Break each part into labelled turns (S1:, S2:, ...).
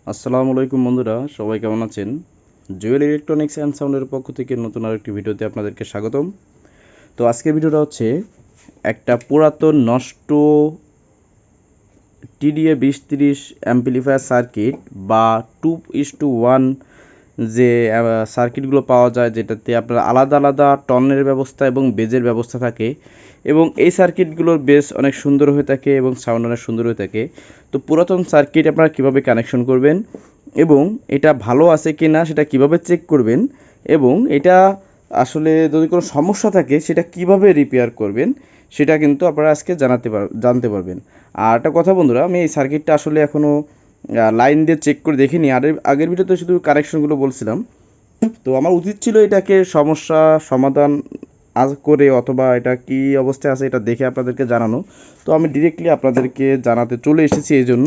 S1: আসসালামু আলাইকুম বন্ধুরা, সবাই কেমন আছেন? জুয়েল ইলেকট্রনিক্স অ্যান্ড সাউন্ডের পক্ষ থেকে নতুন আরেকটি ভিডিওতে আপনাদেরকে স্বাগতম। তো আজকের ভিডিওটা হচ্ছে একটা পুরাতন নষ্ট টিডিএ 2030 অ্যাম্পলিফায়ার সার্কিট বা 2:1 যে সার্কিটগুলো পাওয়া যায়, যেটাতে আপনার আলাদা আলাদা টনের ব্যবস্থা এবং বেজের ব্যবস্থা থাকে, এবং এই সার্কিটগুলোর বেস অনেক সুন্দর হয়ে থাকে এবং সাউন্ড অনেক সুন্দর হয়ে থাকে। তো পুরাতন সার্কিট আপনারা কীভাবে কানেকশন করবেন এবং এটা ভালো আছে কি না সেটা কিভাবে চেক করবেন, এবং এটা আসলে যদি কোনো সমস্যা থাকে সেটা কিভাবে রিপেয়ার করবেন, সেটা কিন্তু আপনারা আজকে জানতে পারবেন। আর একটা কথা বন্ধুরা, আমি এই সার্কিটটা আসলে এখনও লাইন দিয়ে চেক করে দেখিনি। আগের ভিডিওতে শুধু কানেকশনগুলো বলছিলাম। তো আমার উচিত ছিল এটাকে সমস্যা সমাধান আজ করে অথবা এটা কি অবস্থায় আছে এটা দেখে আপনাদেরকে জানানো। তো আমি ডিরেক্টলি আপনাদেরকে জানাতে চলে এসেছি এই জন্য,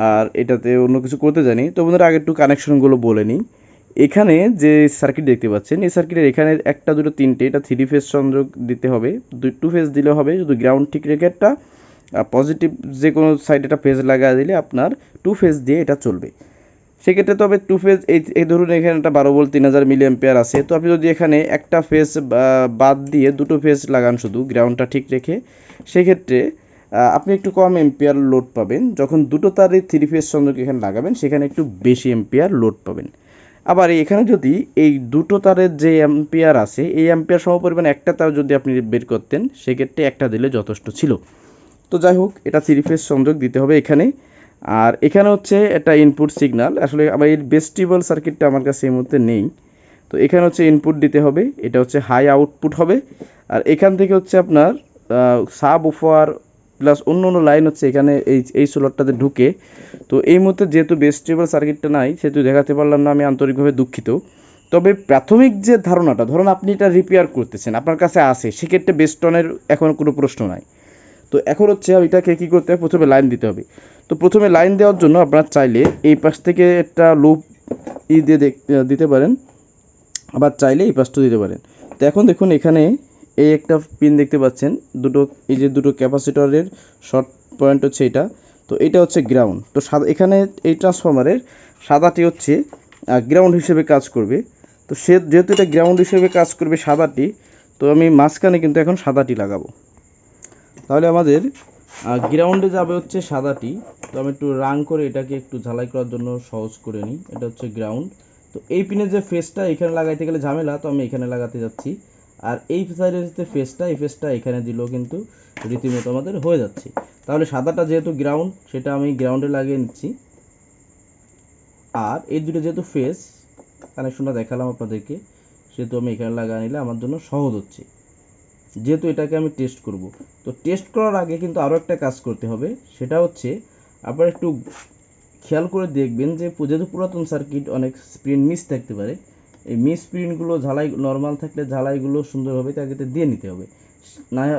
S1: আর এটাতে অন্য কিছু করতে জানি। তো বন্ধুরা, আগে একটু কানেকশনগুলো বলে নিই। এখানে যে সার্কিট দেখতে পাচ্ছেন, এই সার্কিটের এখানে একটা দুটো তিনটে, এটা 3 ফেজ সংযোগ দিতে হবে। 2 ফেজ দিলে হবে, শুধু গ্রাউন্ড ঠিক রেখে একটা পজিটিভ যে কোনো সাইডে একটা ফেজ লাগিয়ে দিলে আপনার 2 ফেজ দিয়ে এটা চলবে। সেক্ষেত্রে তবে 2 ফেজ এই ধরুন এখানে একটা 12 ভোল্ট 3000 মিলি অ্যাম্পিয়ার আছে। তো আপনি যদি এখানে একটা ফেজ বাদ দিয়ে দুটো ফেজ লাগান শুধু গ্রাউন্ডটা ঠিক রেখে, সেক্ষেত্রে আপনি একটু কম এম্পিয়ার লোড পাবেন। যখন দুটো তারে 3 ফেজ সংযোগ এখানে লাগাবেন, সেখানে একটু বেশি এম্পিয়ার লোড পাবেন। আবার এখানে যদি এই দুটো তারের যে অ্যাম্পিয়ার আছে, এই অ্যাম্পিয়ার সমপরিমাণ একটা তার যদি আপনি বের করতেন, সেক্ষেত্রে একটা দিলে যথেষ্ট ছিল। তো যাই হোক, এটা 3 ফেজ সংযোগ দিতে হবে এখানে। আর এখানে হচ্ছে একটা ইনপুট সিগন্যাল। আসলে আমার এই ভেস্টিবল সার্কিটটা আমার কাছে এই মুহূর্তে নেই। তো এখানে হচ্ছে ইনপুট দিতে হবে, এটা হচ্ছে হাই আউটপুট হবে। আর এখান থেকে হচ্ছে আপনার সাব উফার প্লাস অন্য অন্য লাইন হচ্ছে এখানে এই সোলারটাতে ঢুকে। তো এই মুহূর্তে যেহেতু ভেস্টিবল সার্কিটটা নাই, সেহেতু দেখাতে পারলাম না, আমি আন্তরিকভাবে দুঃখিত। তবে প্রাথমিক যে ধারণাটা, ধরুন আপনি এটা রিপেয়ার করতেছেন, আপনার কাছে আসে, সেক্ষেত্রে বেস্টনের এখন কোনো প্রশ্ন নাই। তো এখন হচ্ছে এটাকে কী করতে হবে, প্রথমে লাইন দিতে হবে। তো প্রথমে লাইন দেওয়ার জন্য আপনার চাইলে এই পাশ থেকে একটা লুপ দিয়ে দিতে পারেন, আবার চাইলে এই পাশটা দিতে পারেন। তো এখন দেখুন এখানে এই একটা পিন দেখতে পাচ্ছেন, এই যে দুটো ক্যাপাসিটরের শর্ট পয়েন্ট হচ্ছে এটা। তো এটা হচ্ছে গ্রাউন্ড। তো এখানে এই ট্রান্সফরমারের সাদাটি হচ্ছে গ্রাউন্ড হিসেবে কাজ করবে। তো যেহেতু এটা গ্রাউন্ড হিসেবে কাজ করবে সাদাটি, তো আমি মাঝখানে কিন্তু এখন সাদাটি লাগাবো। তাহলে আমাদের গ্রাউন্ডে যাবে হচ্ছে সাদাটি। তো আমি একটু রাং করে এটাকে একটু ঝালাই করার জন্য সহজ করে নিই। এটা হচ্ছে গ্রাউন্ড। তো এই পিনের যে ফেসটা এখানে লাগাইতে গেলে ঝামেলা, তো আমি এখানে লাগাতে যাচ্ছি। আর এই সাইডের যে ফেসটা, এই ফেসটা এখানে দিলেও কিন্তু রীতিমতো আমাদের হয়ে যাচ্ছে। তাহলে সাদাটা যেহেতু গ্রাউন্ড, সেটা আমি গ্রাউন্ডে লাগিয়ে নিচ্ছি। আর এই দুটো যেহেতু ফেস কানেকশনটা দেখালাম আপনাদেরকে, সেহেতু আমি এখানে লাগিয়ে নিলে আমার জন্য সহজ হচ্ছে, যেহেতু এটাকে আমি টেস্ট করব। তো টেস্ট করার আগে কিন্তু আরও একটা কাজ করতে হবে, সেটা হচ্ছে আপনারা একটু খেয়াল করে দেখবেন যে যেহেতু পুরাতন সার্কিট, অনেক স্প্রিন মিস থাকতে পারে। এই মিস স্প্রিনগুলো ঝালাই নর্মাল থাকলে ঝালাইগুলো সুন্দরভাবে তাকে দিয়ে নিতে হবে।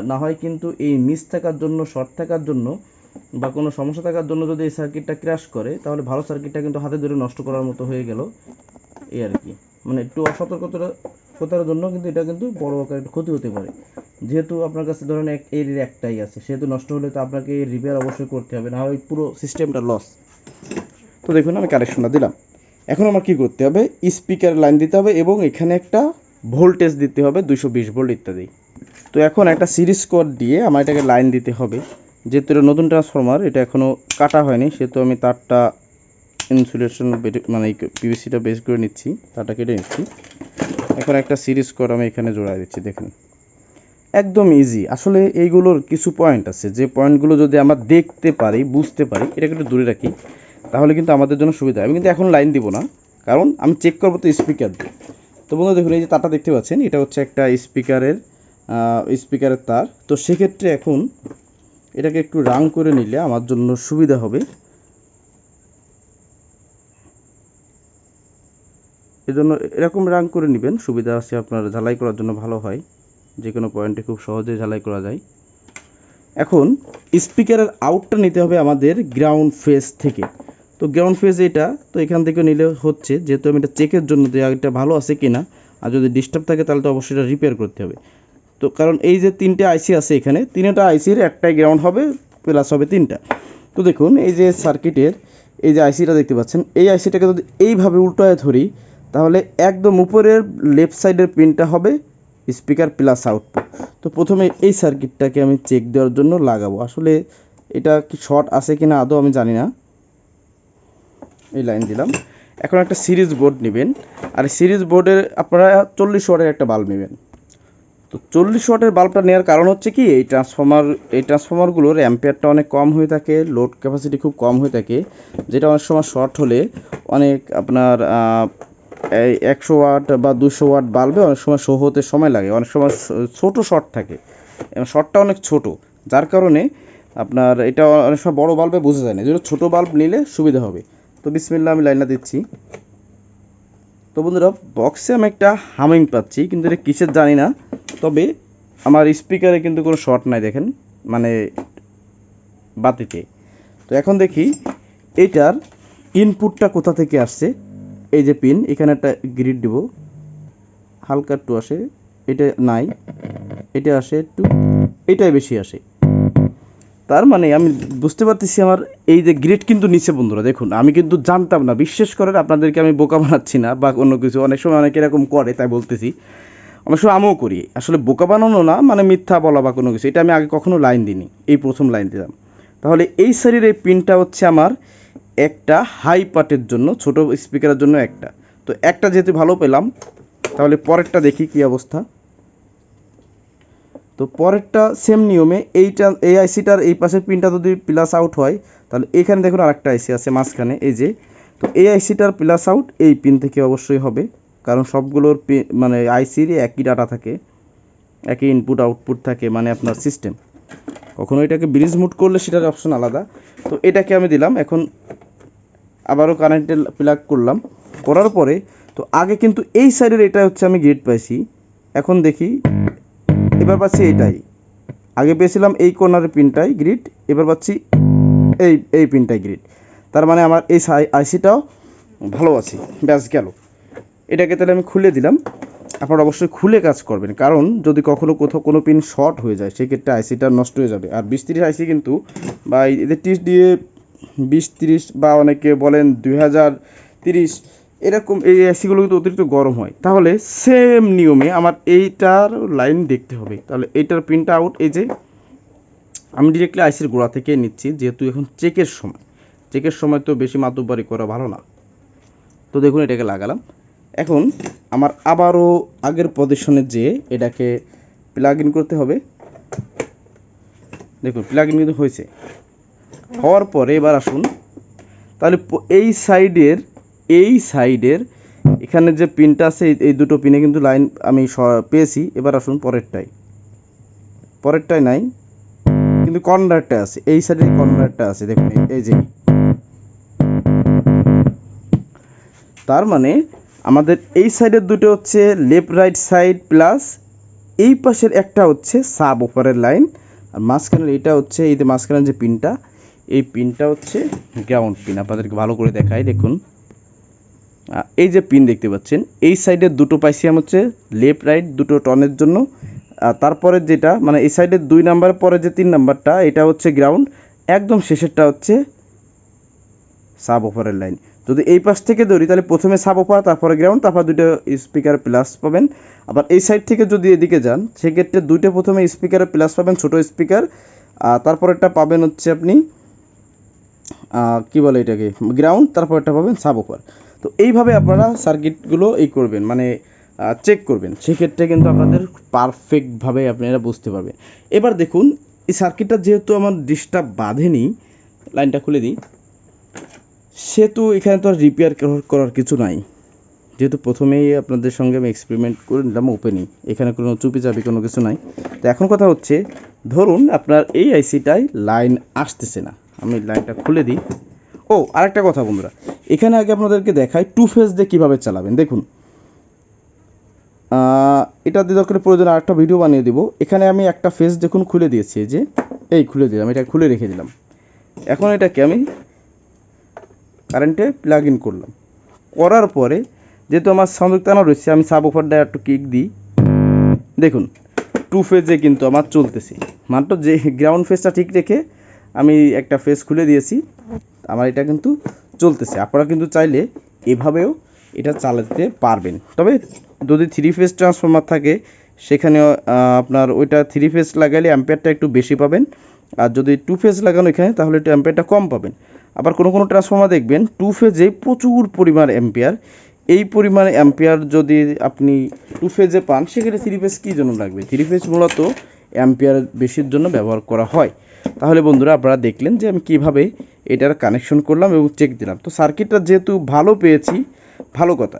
S1: না হয় কিন্তু এই মিস থাকার জন্য, শর্ট থাকার জন্য বা কোনো সমস্যা থাকার জন্য যদি এই সার্কিটটা ক্র্যাশ করে, তাহলে ভালো সার্কিটটা কিন্তু হাতে ধরে নষ্ট করার মতো হয়ে গেল, এই আর কি। মানে একটু অসতর্কতার জন্য কিন্তু এটা কিন্তু বড় আকারের ক্ষতি হতে পারে। যেহেতু আপনার কাছে ধরেন এর একটাই আছে, সেহেতু নষ্ট হলে তো আপনাকে রিপেয়ার অবশ্যই করতে হবে, না হয় পুরো সিস্টেমটা লস। তো দেখুন আমি কানেকশনটা দিলাম। এখন আমার কি করতে হবে, স্পিকার লাইন দিতে হবে এবং এখানে একটা ভোল্টেজ দিতে হবে 220 ভোল্ট ইত্যাদি। তো এখন একটা সিরিজ কোড দিয়ে আমার এটাকে লাইন দিতে হবে। যেহেতু এটা নতুন ট্রান্সফরমার, এটা এখনও কাটা হয়নি, সেহেতু আমি তারটা ইনসুলেশন মানে পিভিসিটা বেস করে নিচ্ছি, তারটা কেটে নিচ্ছি। এখন একটা সিরিজ কোড আমি এখানে জোড়া দিচ্ছি। দেখুন একদম ইজি। আসলে এইগুলোর কিছু পয়েন্ট আছে, যে পয়েন্টগুলো যদি আমরা দেখতে পারি, বুঝতে পারি, এটাকে একটু দূরে রাখি, তাহলে কিন্তু আমাদের জন্য সুবিধা। আমি কিন্তু এখন লাইন দিব না, কারণ আমি চেক করবো তো স্পিকার দিয়ে। তো বন্ধু দেখুন, এই যে তারটা দেখতে পাচ্ছেন, এটা হচ্ছে একটা স্পিকারের তার। তো সেক্ষেত্রে এখন এটাকে একটু রাং করে নিলে আমার জন্য সুবিধা হবে। এজন্য এরকম রাং করে নেবেন, সুবিধা আছে আপনার, ঝালাই করার জন্য ভালো হয়, যে কোনো পয়েন্টে খুব সহজে ঝালাই করা যায়। এখন স্পিকারের আউটটা নিতে হবে আমাদের গ্রাউন্ড ফেজ থেকে। তো গ্রাউন্ড ফেজ এটা, তো এখান থেকে নিলে হচ্ছে, যেহেতু আমি এটা চেকের জন্য যে এটা ভালো আছে কি না, আর যদি ডিস্টার্ব থাকে তাহলে তো অবশ্যই এটা রিপেয়ার করতে হবে। তো কারণ এই যে 3টে আইসি আছে এখানে, 3টা আইসির একটাই গ্রাউন্ড হবে, প্লাস হবে 3টা। তো দেখুন এই যে সার্কিটের এই যে আইসিটা দেখতে পাচ্ছেন, এই আইসিটাকে যদি এইভাবে উল্টায় ধরি তাহলে একদম উপরের লেফট সাইডের পিনটা হবে স্পিকার প্লাস আউটপুট। তো প্রথমে এই সার্কিটটাকে আমি চেক দেওয়ার জন্য লাগাবো। আসলে এটা কি শর্ট আছে কিনা আদৌ আমি জানি না। এই লাইন দিলাম। এখন একটা সিরিজ বোর্ড নেবেন, আর সিরিজ বোর্ডের আপনারা 40 ওয়াটের একটা বাল্ব নেবেন। তো 40 ওয়াটের বাল্বটা নেওয়ার কারণ হচ্ছে কি, এই ট্রান্সফর্মারগুলোর অ্যাম্পিয়ারটা অনেক কম হয়ে থাকে, লোড ক্যাপাসিটি খুব কম হয়ে থাকে, যেটা অনেক সময় শর্ট হলে অনেক আপনার এই 100 ওয়াট বা 200 ওয়াট বাল্বে অনেক সময় শো হতে সময় লাগে, অনেক সময় ছোট শর্ট থাকে এবং শর্টটা অনেক ছোট, যার কারণে আপনার এটা অনেক সময় বড় বাল্বে বোঝা যায় না, যেটা ছোটো বাল্ব নিলে সুবিধা হবে। তো বিসমিল্লাহ আমি লাইনটা দিচ্ছি। তো বন্ধুরা, বক্সে আমি একটা হামিং পাচ্ছি, কিন্তু এটা কিসের জানি না, তবে আমার স্পিকারে কিন্তু কোনো শর্ট নাই দেখেন, মানে বাতিতে। তো এখন দেখি এইটার ইনপুটটা কোথা থেকে আসছে। এই যে পিন, এখানে একটা গ্রিড দিব, হালকা একটু আসে, এটা নাই, এটা আসে একটু, এটাই বেশি আসে। তার মানে আমি বুঝতে পারতেছি আমার এই যে গ্রিড কিন্তু নিচে। বন্ধুরা দেখুন, আমি কিন্তু জানতাম না, বিশ্বাস করেন, আপনাদেরকে আমি বোকা বানাচ্ছি না বা অন্য কিছু। অনেক সময় অনেকে এরকম করে, তাই বলতেছি। অনেক সময় আমিও করি, আসলে বোকা বানানো না, মানে মিথ্যা বলা বা কোনো কিছু। এটা আমি আগে কখনো লাইন দিইনি, এই প্রথম লাইন দিলাম। তাহলে এই সাইডের এই পিনটা হচ্ছে আমার একটা হাই পার্টের জন্য, ছোট স্পিকারের জন্য একটা। তো একটা যেহেতু ভালো পেলাম, তাহলে পরেরটা দেখি কি অবস্থা। তো পরেরটা সেম নিয়মে, এই আইসিটার এই পাশের পিনটা যদি প্লাস আউট হয়, তাহলে এখানে দেখুন আরেকটা আইসি আছে মাঝখানে, এই যে। তো এই আইসিটার প্লাস আউট এই পিন থেকে অবশ্যই হবে, কারণ সবগুলোর মানে আইসির একই ডাটা থাকে, একই ইনপুট আউটপুট থাকে, মানে আপনার সিস্টেম। কখনো এটাকে ব্রিজ মুড করলে সেটার অপশন আলাদা। তো এটাকে আমি দিলাম, এখন আবারও কারেন্টে প্লাগ করলাম, করার পরে তো আগে কিন্তু এই সাইডের এটা হচ্ছে আমি গ্রিড পাইছি, এখন দেখি এবার পাচ্ছি এইটাই। আগে পেয়েছিলাম এই কর্নারের পিনটাই গ্রিড, এবার পাচ্ছি এই পিনটাই গ্রিড। তার মানে আমার এই আইসিটাও ভালো আছে, ব্যাস গেল। এটাকে তাহলে আমি খুলে দিলাম। আপনারা অবশ্যই খুলে কাজ করবেন, কারণ যদি কখনো কোথাও কোনো পিন শর্ট হয়ে যায়, সেক্ষেত্রে আইসিটা নষ্ট হয়ে যাবে। আর 20-30 আইসি কিন্তু, বা এদের 30 দিয়ে 20-30 বা অনেকে বলেন 2030, এরকম এই আইসিগুলো কিন্তু অতিরিক্ত গরম হয়। তাহলে সেম নিয়মে আমার এইটার লাইন দেখতে হবে। তাহলে এইটার পিনটা আউট, এই যে আমি ডিরেক্টলি আইসির গোড়া থেকে নিচ্ছি, যেহেতু এখন চেকের সময় তো বেশি মাতব্বরি করা ভালো না। তো দেখুন এটাকে লাগালাম। এখন আমার আবারও আগের পজিশনে যেয়ে এটাকে প্লাগ ইন করতে হবে। দেখুন প্লাগ ইন কিন্তু হয়েছে। হওয়ার পরে এবার আসুন, তাহলে এই সাইডের এখানে যে পিনটা আছে, এই দুটো পিনে কিন্তু লাইন আমি পেয়েছি। এবার আসুন পরেরটাই নাই, কিন্তু কর্নারটা আছে, এই সাইডের কর্নারটা আছে, দেখুন এই যে। তার মানে আমাদের এই সাইডের দুটো হচ্ছে লেফট রাইট সাইড প্লাস, এই পাশের একটা হচ্ছে সাব ওপারের লাইন, আর মাঝখানের এটা হচ্ছে, এই যে মাঝখানের যে পিনটা, এই পিনটা হচ্ছে গ্রাউন্ড পিন। আপনাদেরকে ভালো করে দেখাই, দেখুন এই যে পিন দেখতে পাচ্ছেন, এই সাইডের দুটো পাইছি আমি হচ্ছে লেফট রাইট দুটো টনের জন্য, আর তারপরে যেটা মানে এই সাইডের 2 নাম্বার পরে যে 3 নাম্বারটা, এটা হচ্ছে গ্রাউন্ড, একদম শেষেরটা হচ্ছে সাব ওপারের লাইন। যদি এই পাশ থেকে ধরি, তাহলে প্রথমে সাব ওপার, তারপরে গ্রাউন্ড, তারপর দুটো স্পিকার প্লাস পাবেন। আবার এই সাইড থেকে যদি এদিকে যান, সেক্ষেত্রে দুইটা প্রথমে স্পিকারে প্লাস পাবেন, ছোট স্পিকার, আর তারপরেরটা পাবেন হচ্ছে আপনি কি বলে এটাকে গ্রাউন্ড, তারপরটা পাবেন সাব ওপার। তো এইভাবে আপনারা সার্কিটগুলো করবেন, মানে চেক করবেন, সেক্ষেত্রে কিন্তু আপনাদের পারফেক্টভাবে আপনারা বুঝতে পারবেন। এবার দেখুন এই সার্কিটটা যেহেতু আমার ডিস্টার্ব বাঁধেনি, লাইনটা খুলে দিই, সেহেতু এখানে তো আর রিপেয়ার করার কিছু নাই, যেহেতু প্রথমেই আপনাদের সঙ্গে আমি এক্সপেরিমেন্ট করে নিলাম ওপেনিং, এখানে কোনো চুপি চাপি কোনো কিছু নাই। তো এখন কথা হচ্ছে, ধরুন আপনার এই আইসিটায় লাইন আসতেছে না, আমি লাইনটা খুলে দিই। ও আরেকটা কথা বন্ধুরা, এখানে আগে আপনাদেরকে দেখাই 2 ফেজ দিয়ে কীভাবে চালাবেন। দেখুন এটা দিয়ে দরকার প্রয়োজন আরেকটা ভিডিও বানিয়ে দিব। এখানে আমি একটা ফেজ দেখুন খুলে দিয়েছি, যে এই খুলে দিলাম, এটা খুলে রেখে দিলাম। এখন এটাকে আমি কারেন্টে প্লাগ ইন করলাম, করার পরে যেহেতু আমার সংযোগ টানা রয়েছে, আমি সাব ওভারটা একটু কিক দিই, দেখুন 2 ফেজে কিন্তু আমার চলতেছে। মাত্র যে গ্রাউন্ড ফেজটা ঠিক রেখে আমি একটা ফেজ খুলে দিয়েছি, আমার এটা কিন্তু চলতেছে। আপনারা কিন্তু চাইলে এভাবেও এটা চালাতে পারবেন। তবে যদি 3 ফেজ ট্রান্সফরমার থাকে সেখানে আপনার ওইটা 3 ফেজ লাগালে অ্যাম্পিয়ারটা একটু বেশি পাবেন, আর যদি 2 ফেজ লাগানো এখানে তাহলে একটু অ্যাম্পিয়ারটা কম পাবেন। আবার কোনো ট্রান্সফরমার দেখবেন 2 ফেজে প্রচুর পরিমাণ অ্যাম্পিয়ার, এই পরিমাণ অ্যাম্পিয়ার যদি আপনি 2 ফেজে পান সেখানে 3 ফেজ কী জন্য লাগবে? 3 ফেজ মূলত অ্যাম্পিয়ার বেশির জন্য ব্যবহার করা হয়। তাহলে বন্ধুরা আপনারা দেখলেন যে আমি কীভাবে এটার কানেকশন করলাম এবং চেক দিলাম। তো সার্কিটটা যেহেতু ভালো পেয়েছি, ভালো কথা।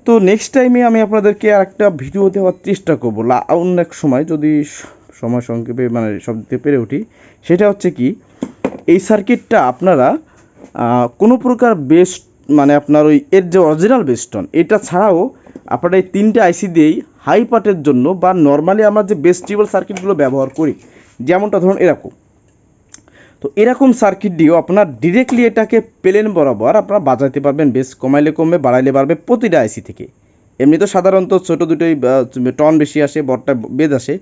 S1: তো নেক্সট টাইমে আমি আপনাদেরকে আরেকটা ভিডিও দেওয়ার চেষ্টা করবো অন্য এক সময়, যদি সময় সংক্ষেপে মানে সব দিতে পেরে উঠি। সেটা হচ্ছে কি, এই সার্কিটটা আপনারা কোনো প্রকার বেস্ট মানে আপনার ওই এর যে অরিজিনাল বেস্টন এটা ছাড়াও আপনারা এই 3টে আইসি দিয়েই হাই পার্টের জন্য বা নর্মালি আমরা যে বেস্টিবল সার্কিটগুলো ব্যবহার করি, যেমনটা ধরুন এরকম, তো এরকম সার্কিট দিয়েও আপনার ডিরেক্টলি এটাকে প্লেন বরাবর আপনারা বাজাইতে পারবেন। বেশ কমাইলে কমবে, বাড়াইলে বাড়বে প্রতিটা আইসি থেকে। এমনি তো সাধারণত ছোটো দুটোই টন বেশি আসে, বড়টা বেদ আসে।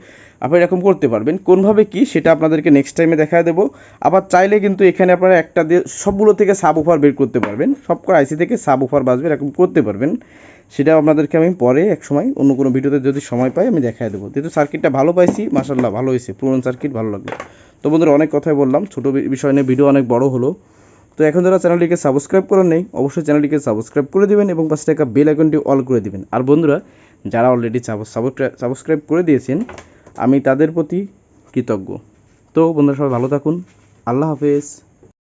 S1: আপনি এরকম করতে পারবেন। কোনভাবে কি সেটা আপনাদেরকে নেক্সট টাইমে দেখায় দেবো। আবার চাইলে কিন্তু এখানে আপনারা একটা দিয়ে সবগুলো থেকে সাব অফার বের করতে পারবেন, সবকটা আইসি থেকে সাব অফার বাজবে, এরকম করতে পারবেন। সেটা আপনাদেরকে আমি পরে এক সময় অন্য কোনো ভিডিওতে যদি সময় পাই আমি দেখায় দেবো। যেহেতু সার্কিটটা ভালো পাইছি, মাশাআল্লাহ ভালো হয়েছে, পুরনো সার্কিট ভালো লাগলো। তো বন্ধুরা অনেক কথাই বললাম, ছোটো বিষয় নিয়ে ভিডিও অনেক বড় হলো। তো এখন যারা চ্যানেলটিকে সাবস্ক্রাইব করেন নেই অবশ্যই চ্যানেলটিকে সাবস্ক্রাইব করে দেবেন এবং পাশে থাকা বেল আইকনটি অল করে দেবেন। আর বন্ধুরা যারা অলরেডি সাবস্ক্রাইব করে দিয়েছেন আমি তাদের প্রতি কৃতজ্ঞ। তো বন্ধুরা সবাই ভালো থাকুন, আল্লাহ হাফেজ।